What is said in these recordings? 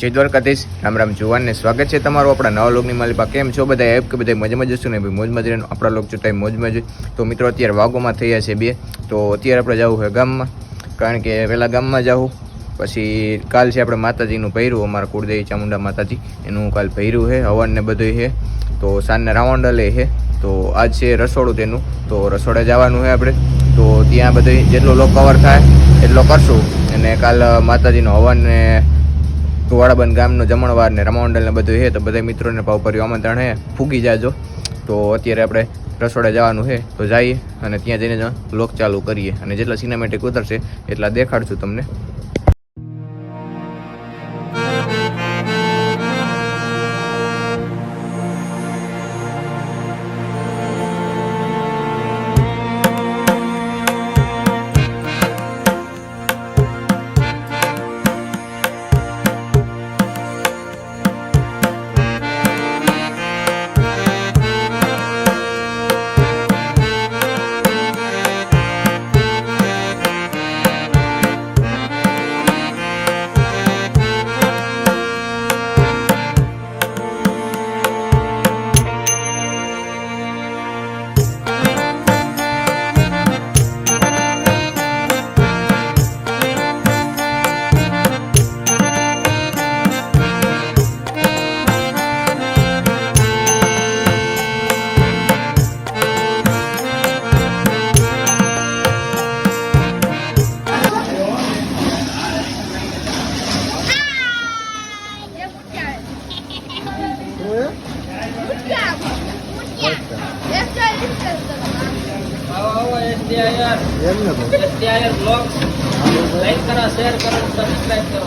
જય દ્વારકાધીશ, રામ રામ જુવાનને સ્વાગત છે તમારું આપણા નવા લોકની માલિપા. કેમ છો બધા? એપ કે બધા મજામાં જશું ને ભાઈ? મોજમાં જઈને આપણા લોક જોતા મોજમાં જ. તો મિત્રો અત્યારે વાગોમાં થયા છે 2, તો અત્યારે આપણે જવું છે ગામમાં, કારણ કે પહેલાં ગામમાં જવું, પછી કાલ છે આપણે માતાજીનું ભૈરું, અમારા કુળદેવી ચામુંડા માતાજી એનું કાલ ભૈરું છે, હવન ને બધું છે. તો સાંજના રાવંડલે છે, તો આજ છે રસોડું તેનું, તો રસોડે જવાનું છે આપણે. તો ત્યાં બધું જેટલો લોક કવર થાય એટલો કરશું, અને કાલ માતાજીનો હવન ને ધોવાડાબંધ ગામનો જમણવાર ને રમાવંડલ ને બધું છે. તો બધા મિત્રોને ભાવભર્યું આમંત્રણ છે, ફૂગી જાજો. તો અત્યારે આપણે રસોડે જવાનું છે, તો જઈએ અને ત્યાં જઈને વ્લોગ ચાલુ કરીએ, અને જેટલા સિનેમેટિક ઉતરશે એટલા દેખાડશું તમને. SDIR બ્લોગ લાઈક કરો, શેર કરો, સબસ્ક્રાઇબ કરો.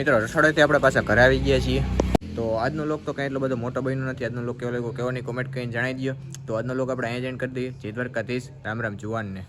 મિત્રો રસોડેથી આપણે પાછા ઘરે આવી ગયા છીએ. તો આજનો લોક તો કંઈ એટલો બધો મોટો બન્યો નથી. આજનો લોક કેવો લાગ્યો કેવાની કોમેન્ટ કરીને જણાવી દો. તો આજનો લોક આપણે અહીંયા જોઈન કરી દઈએ. જય દ્વારકાધીશ, રામ રામ જુવાનને.